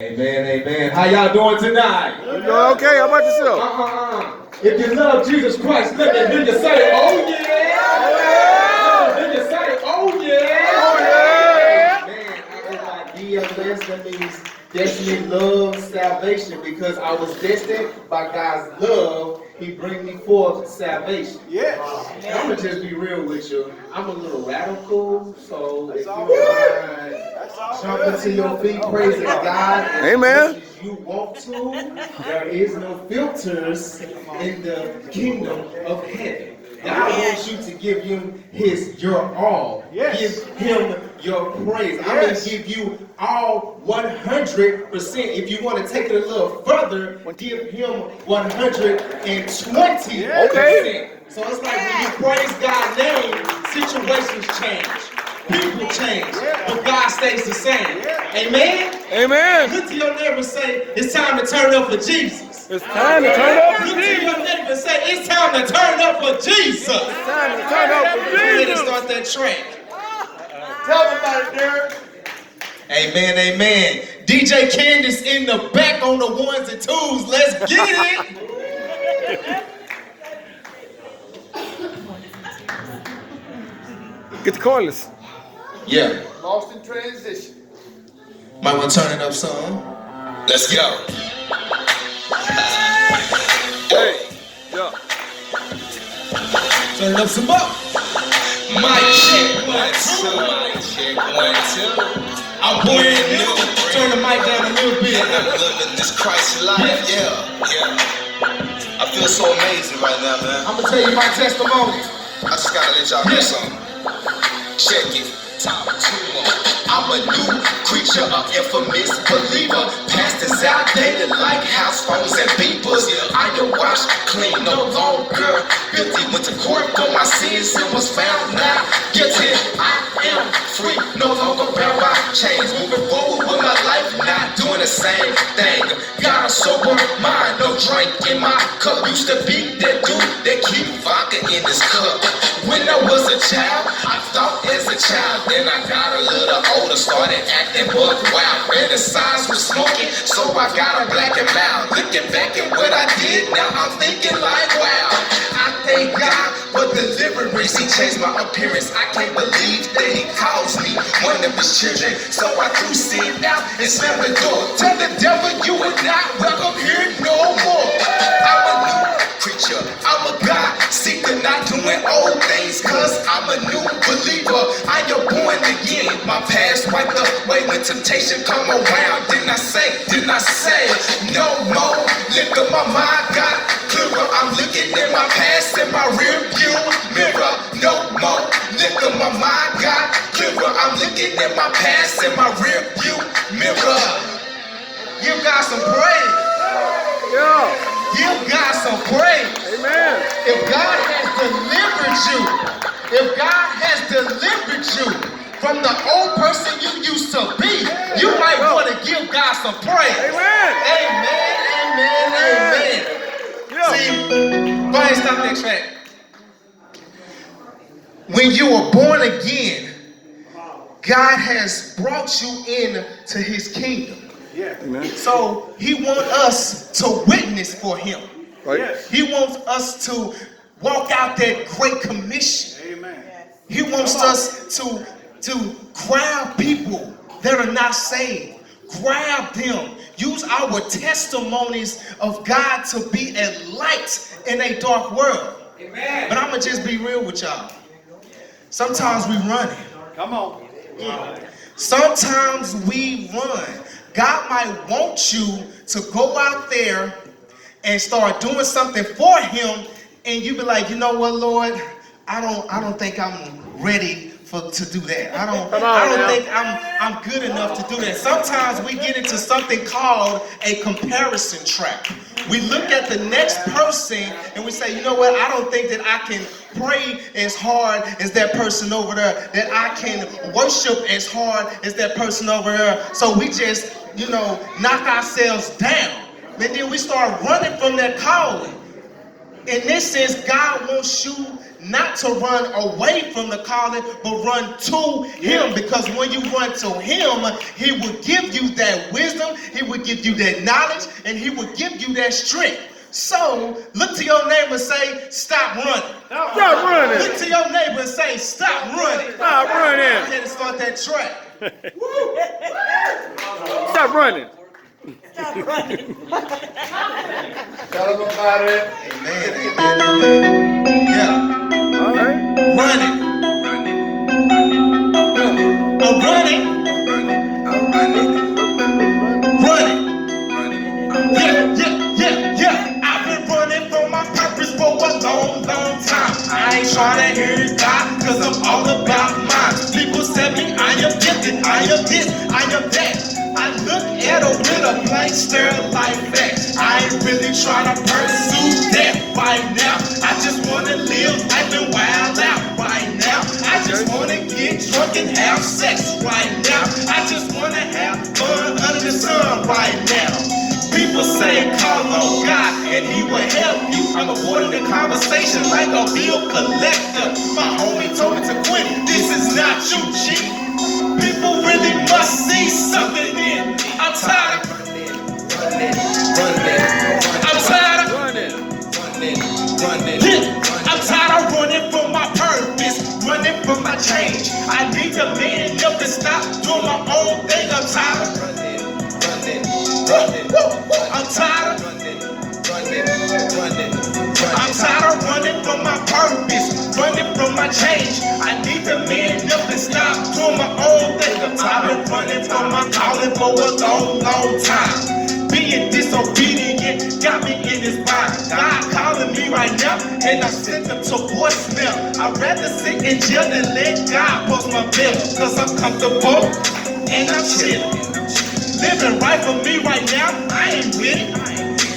Amen, amen. How y'all doing tonight? You doing okay? How about yourself? If you love Jesus Christ, let me hear you say, oh yeah. Oh yeah. Let me hear you say, oh yeah. Oh yeah. Man, I go by DLS, that means Destiny Love Salvation, because I was destined by God's love. He bring me forth salvation. Yes. I'm gonna just be real with you. I'm a little radical, so if you mind jump into your feet, praising God as Amen. much as you want to. There is no filters in the kingdom of heaven. God wants you to give him your all. Yes. Give him your praise. I'm going to give you all 100%. If you want to take it a little further, give him 120%. Okay. So it's like when you praise God's name, situations change. People change, but God stays the same. Amen? Amen. Look to your neighbor and say, it's time to turn up for Jesus. It's time to turn up for Look to Jesus. your neighbor and say, it's time to turn up for Jesus. It's time to turn up for Go ahead and Jesus. start that track. Tell them about it, Derek. Amen, amen. DJ Candace in the back on the ones and twos. Let's get it. Get the cordless. Yeah. Lost in transition. Might want to turn it up some. Let's go. Hey. Yeah. Turn it up some more. Mic check 1 2. Mic check 1 2. I'm brand new. Turn the mic down a little bit. I'm living this Christ life. Yeah. I feel so amazing right now, man. I'm gonna tell you my testimony. I just gotta let y'all hear something. Check it. Top 2. I'm a new creature, an infamous believer. Past is outdated like house phones and beepers. I am washed clean, no longer guilty. Went to court for my sins and was found not guilty. I am free, no longer bound by chains. Moving forward with my life, not doing the same thing. Got a sober mind, no drink in my cup. Used to be that dude that keep vodka in his cup. When I was a child, I thought as a child. Then I got a little older, started acting buck wild. Man, the signs was smoking, so I got a black and mild. Looking back at what I did, now I'm thinking like, wow. I thank God for deliverance. He changed my appearance. I can't believe that he calls me one of his children. So I threw sin out and slammed the door. Tell the devil you are not welcome here no more. I'm a new creature. I'm a God seeker, not doing old things, cause I'm a new believer. I am born again. My past wiped away when temptation come around. Didn't I say, no more? Lift up my mind, got clearer. I'm looking in my past and my rear view mirror. No more. Lift up my mind, got clearer. I'm looking in my past and my rear view mirror. Give God some praise. Yeah. Give God some praise. Amen. If God has delivered you, if God has delivered you from the old person you used to be, you might want to give God some praise. Amen. Amen, amen, amen. Yeah. See, go ahead and stop that track. When you were born again, God has brought you into his kingdom. Yeah. Amen. So he wants us to witness for him. Right. He wants us to walk out that great commission. Amen. He wants us to grab people that are not saved. Grab them. Use our testimonies of God to be a light in a dark world. Amen. But I'm going to just be real with y'all. Sometimes we run it. Come on. Sometimes we run. God might want you to go out there and start doing something for him, and you be like, you know what, Lord, I don't think I'm ready to do that. I don't think I'm good enough to do that. Sometimes we get into something called a comparison trap. We look at the next person and we say, you know what, I don't think that I can pray as hard as that person over there, that I can worship as hard as that person over there. So we just, knock ourselves down. And then we start running from that calling. In this sense, God wants you not to run away from the calling, but run to him. Because when you run to him, he will give you that wisdom, he will give you that knowledge, and he will give you that strength. So look to your neighbor and say, stop running. Stop running. Look to your neighbor and say, stop running. Stop running. Go ahead and start that track. Stop running. Stop running. Tell them about it. Amen, amen, amen. Yeah. All right. Running. I'm running. Running. Yeah, yeah, yeah, yeah. I've been running for my purpose for a long, long time. I ain't trying to hear it die, cause I'm all about mine. People tell me I am gifted, I am this, I am that. I look at her with a blank stare like that. I ain't really trying to pursue that right now. I just wanna live life and wild out right now. I just wanna get drunk and have sex right now. I just wanna have fun under the sun right now. People say call on God and he will help you. I'm avoiding the conversation like a bill collector. My homie told me to quit. This is not you, G. People really must see something in me. I'm tired of running. I'm tired of running. I'm tired of running from my purpose, running from my change. I need to man up and stop doing my own thing. I'm tired of running. I'm tired of I'm tired of running from my purpose, running from my change. I need to man up and stop doing my own thing. I'm tired of running from my calling for a long, long time. Being disobedient got me in this bind. God calling me right now, and I sent them to voicemail. I'd rather sit in jail than let God post my bill. Cause I'm comfortable and I'm chilling. Living right for me right now, I ain't with it.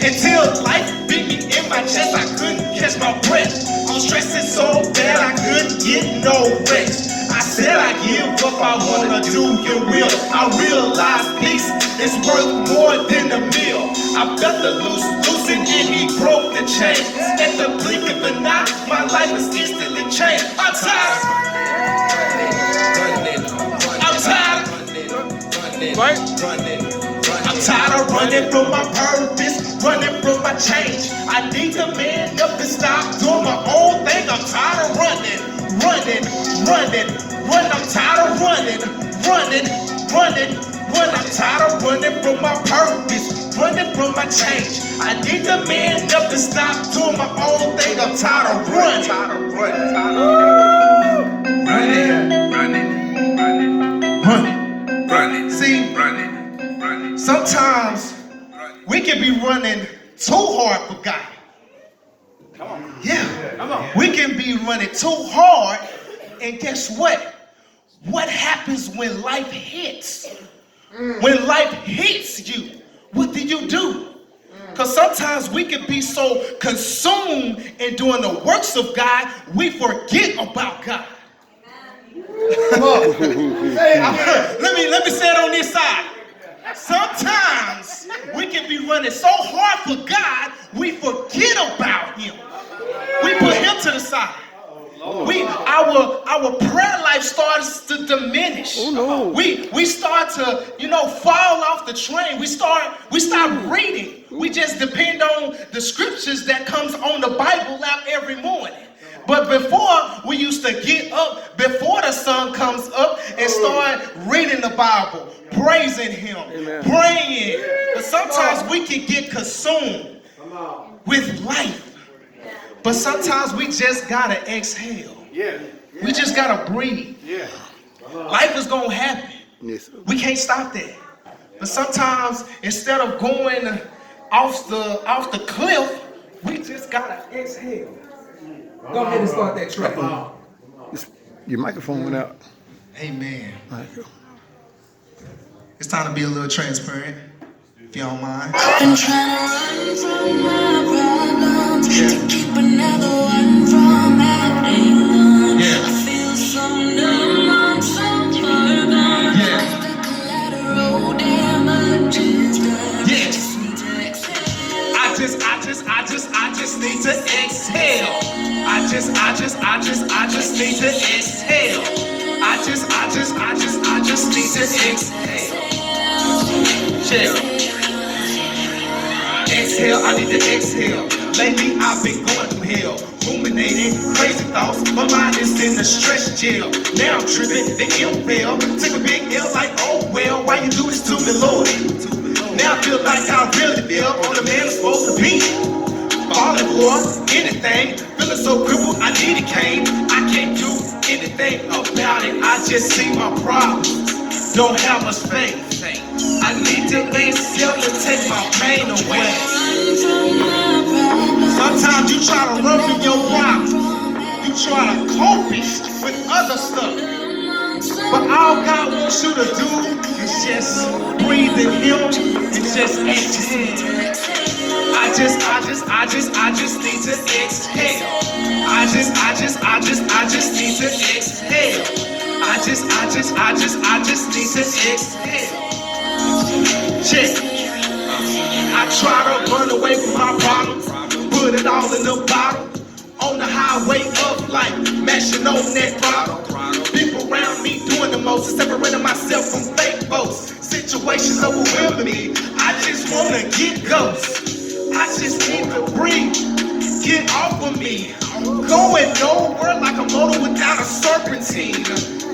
Until life beat me in my chest, I couldn't catch my breath. I'm stressing so bad I couldn't get no rest. I said I give up, I wanna do your will. I realize peace is worth more than a meal. I felt the loosen and he broke the chain. At the blink of an eye, my life is instantly changed. I'm tired. I'm tired. Right? I'm tired of running from my purpose, running from my change. I need to man up and stop doing my own thing. I'm tired of running. I'm tired of running. I'm tired of running from my purpose, running from my change. I need to man up and stop doing my own thing. I'm tired of running. See, sometimes we can be running too hard for God. Yeah, we can be running too hard, and guess what? What happens when life hits? When life hits you, what do you do? Because sometimes we can be so consumed in doing the works of God, we forget about God. Let me say it on this side. Sometimes we can be running so hard for God, we forget about him. We put him to the side. Our prayer life starts to diminish. We start to, fall off the train. We stop reading. We just depend on the scriptures that comes on the Bible app every morning. But before, we used to get up before the sun comes up and start reading the Bible, praising him, praying. But sometimes we can get consumed with life. But sometimes we just gotta exhale. We just gotta breathe. Life is gonna happen. We can't stop that. But sometimes instead of going off the cliff, we just gotta exhale. Go ahead and start that track. Your microphone went out. Amen. Right. It's time to be a little transparent, if you don't mind. Been trying to run from my problems to keep another one from happening. I feel so numb, I'm so far gone. The collateral damages done. Just need to exhale. I just need to exhale. I I just need to exhale. I just need to exhale. Chill. Exhale, I need to exhale. Lately I've been going through hell, ruminating, crazy thoughts. My mind is in a stress jail. Now I'm tripping, the ill fell. Took a big L like, oh well, why you do this to me, Lord? Now I feel like I really feel on the man I'm supposed to be. Falling for anything, feeling so crippled, I need a cane. I can't do anything about it, I just see my problems. Don't have much faith. I need to lay still to take my pain away. Sometimes you try to run from your problems. You try to cope it with other stuff. But all God wants you to do is just breathe in Him and just exhale. I just need to exhale. I just need to exhale. I just need to exhale. Check. I try to run away from my problems, put it all in the bottle. On the highway of life, mashing on that throttle. People around me doing the most, separating myself from fake folks. Situations overwhelming me. I just wanna get ghosts. I just need to breathe. Get off of me. Going nowhere like a motor without a serpentine.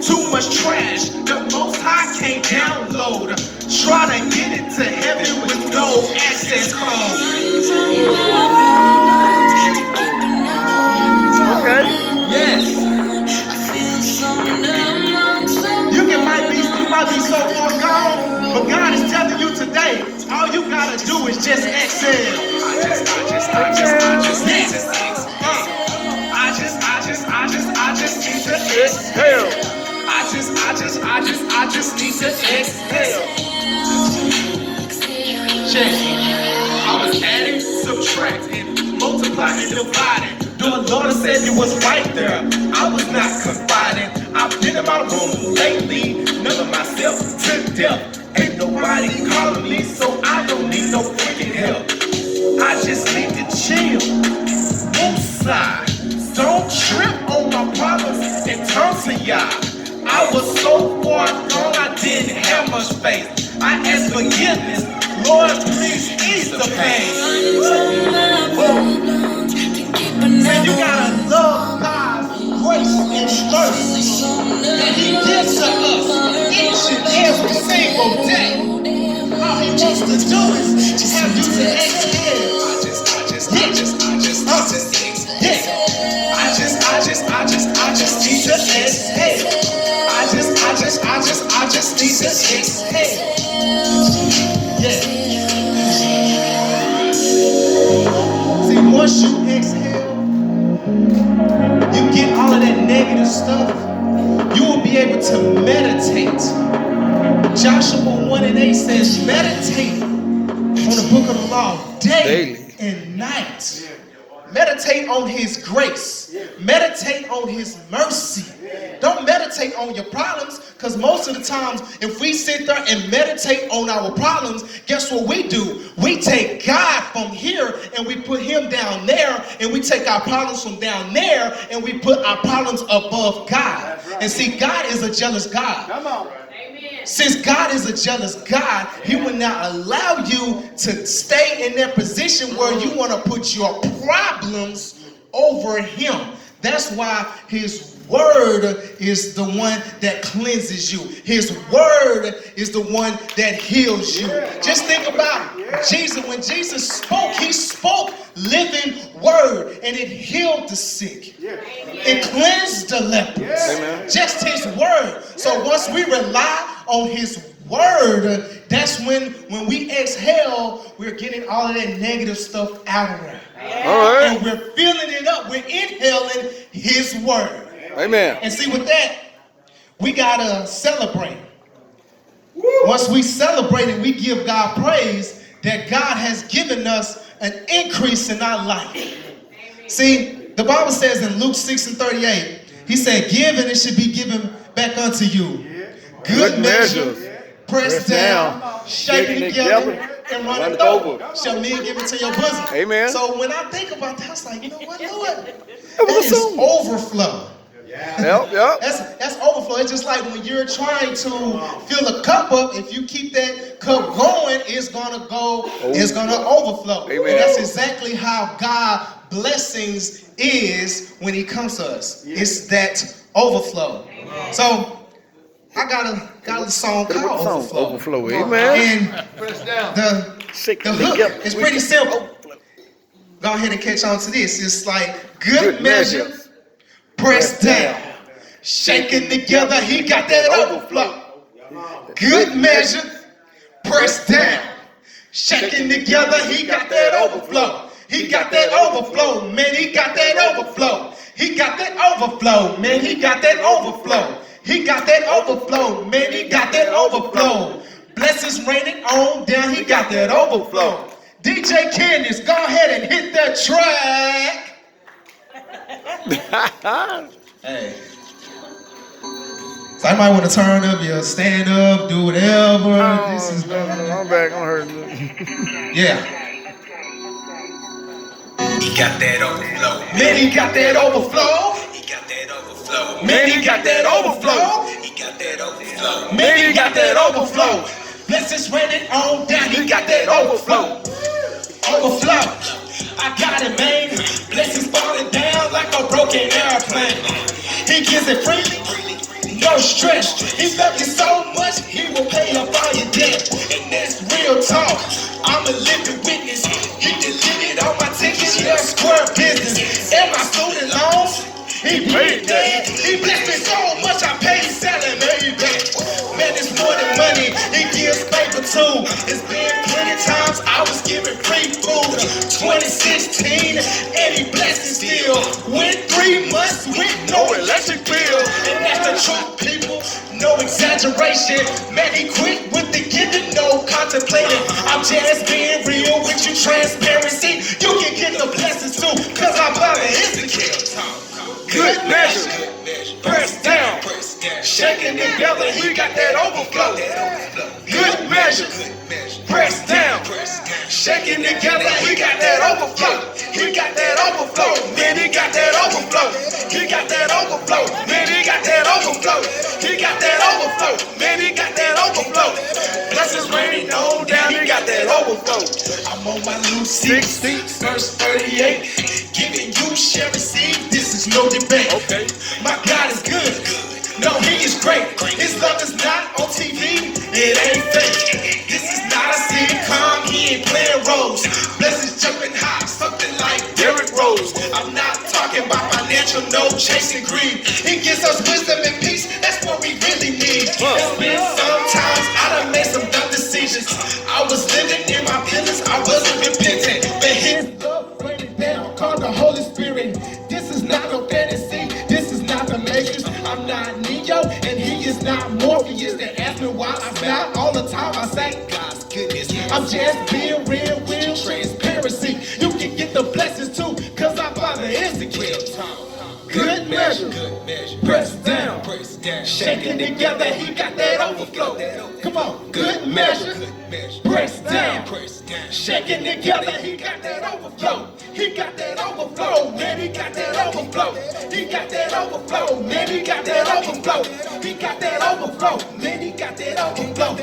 Too much trash, the Most High can't download. Try to get it to heaven with no access code. Okay. Yes. You might be so far gone, but God is telling you today, all you gotta do is just exhale. I just need to exhale. I just need to exhale. Check. I was adding, subtracting, multiplying, dividing. The Lord said you was right there. I was not confiding. I've been in my room lately, numbing myself to death. Ain't nobody calling me, so I don't need no freaking help. I just need to chill. Woosah. Don't trip on my problems and turn to y'all. I was so far gone, I didn't have much faith. I asked forgiveness. Lord, please ease the pain. And you gotta love God's grace and mercy that He gives to us each and every single day. All He wants to do is have you to exhale. I just need to exhale. I just need to exhale. Yeah. See, once you exhale, you get all of that negative stuff. You will be able to meditate. Joshua 1:8 says, meditate on the book of the law day and night. Meditate on His grace. Meditate on His mercy. Don't meditate on your problems, because most of the times, if we sit there and meditate on our problems, guess what we do? We take God from here and we put Him down there, and we take our problems from down there and we put our problems above God. And see, God is a jealous God. Come on. Since God is a jealous God, He will not allow you to stay in that position where you want to put your problems over Him. That's why His Word is the one that cleanses you. His Word is the one that heals you. Just think about Jesus. When Jesus spoke, He spoke living Word, and it healed the sick. It cleansed the lepers. Just His Word. So once we rely on His Word, that's when we exhale, we're getting all of that negative stuff out of there. All right. And we're filling it up. We're inhaling His Word. Amen. And see, with that, we gotta celebrate. Once we celebrate it, we give God praise that God has given us an increase in our life. See, the Bible says in Luke 6:38, He said, give and it should be given back unto you. Good measure, pressed down, shaken together, and run Run it it over. over. Shall men give it to your bosom? Amen. So when I think about that, I was like, you know what, Lord? That was That a is song. overflow. Yep. That's overflow. It's just like when you're trying to fill a cup up, if you keep that cup going, it's gonna overflow. Amen. And that's exactly how God blessings is when he comes to us. It's that overflow. So I got a song called Overflow. Overflow. Amen. And the hook together. is pretty simple. Go ahead and catch on to this. It's like good measure. Pressed down, shaking together, he got that overflow. Good measure, pressed down, shaking together, he got that overflow. He got that overflow, man, he got that overflow. He got that overflow, man, he got that overflow. He got that overflow, man, he got that overflow. Blessings raining on down, he got that overflow. DJ Candace, go ahead and hit that track. Hey. So I might want to turn up your stand up, do whatever. This is I'm back. I'm hurting. yeah. He got that overflow. Man, he got that overflow. He got that overflow. Man, he got that overflow. He got that overflow. Man, he got that overflow. Blessings raining on down. He got that overflow. Overflow. I got it, man. Blessings falling down like a broken airplane. He gives it freely, no stress. He loves you so much, he will pay up all your debt. And that's real talk. I'm a living witness. He delivered all my tickets, yeah, square business. And my student loans, he paid that. He blessed me so much, I paid selling maybe back. Man, it's more than money, he gives paper too. It's been plenty times I was giving free food. 2016, and he blessed me still. Went 3 months with no electric bill. And that's the truth, people, no exaggeration. Man, he quit with the giving, no contemplating. I'm just being real with you, transparency. You can get the blessings too, cause I'm about to insecure. Good measure, pressed down, shaking together, he got that overflow. Good measure, pressed down, shaking together, he got that overflow. He got that overflow, man, he got that overflow. He got that overflow, man, he got that overflow. He got that overflow, man, he got that overflow. Blessings raining on down, he got that overflow. I'm on my Luke 16, verse 38. Giving you shall receive, this is no debate. Okay. My God is good. No, he is great. His love is not on TV, it ain't fake. This is not a sitcom, he ain't playing roles. Blessings jumping high, something like Derrick Rose. I'm not talking about financial, no chasing greed. He gives us wisdom and peace, that's what we really need. It's been sometimes I done made some dumb decisions. I was living in my feelings, I wasn't repentant. But his love raining down, called the Holy Spirit. This is not no fantasy, this is not the Matrix. I'm not Neo, and he is not Morpheus. They ask me why I smile all the time. I say, God's goodness. I'm just being real with transparency. You can get the blessings too, cause our Father is the King. Good measure, pressed down, shaking together, he got that overflow. Come on, good measure, pressed down, shaking together, he got that overflow. He got that overflow, man, he got that overflow. He got that overflow, man, he got that overflow. He got that overflow, man, he got that overflow.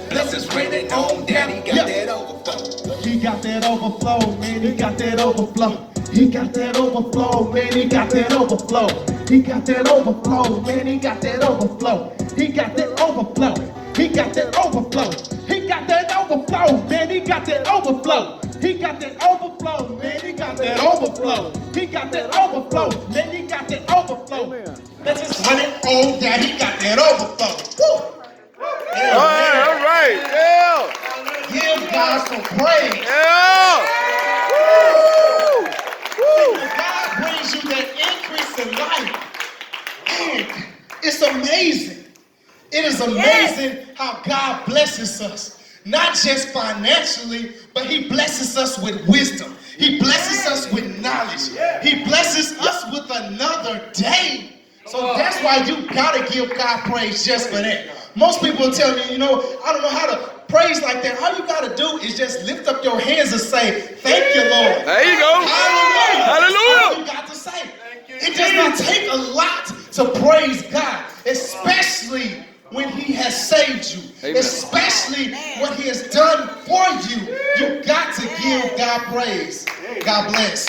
Blessings raining on down, he got that overflow. He got that overflow, man, he got that overflow. He got that overflow, man, he got that overflow. He got that overflow, man, he got that overflow. He got that overflow. He got that overflow. He got that overflow, man, he got that overflow. He got that overflow, man, he got that overflow. He got that overflow, man, he got that overflow. Let's just run it on down, he got that overflow. Woo! All right. Yeah. Give God some praise. Yeah. When God brings you that increase in life, and it's amazing. It is amazing how God blesses us. Not just financially, but he blesses us with wisdom. He blesses us with knowledge. He blesses us with another day. So that's why you gotta give God praise just for that. Most people will tell me, I don't know how to praise like that. All you got to do is just lift up your hands and say, thank you, Lord. There you go. Hallelujah. Hallelujah. That's all you got to say. It does not take a lot to praise God, especially when he has saved you, Amen. especially what he has done for you. You got to give God praise. God bless.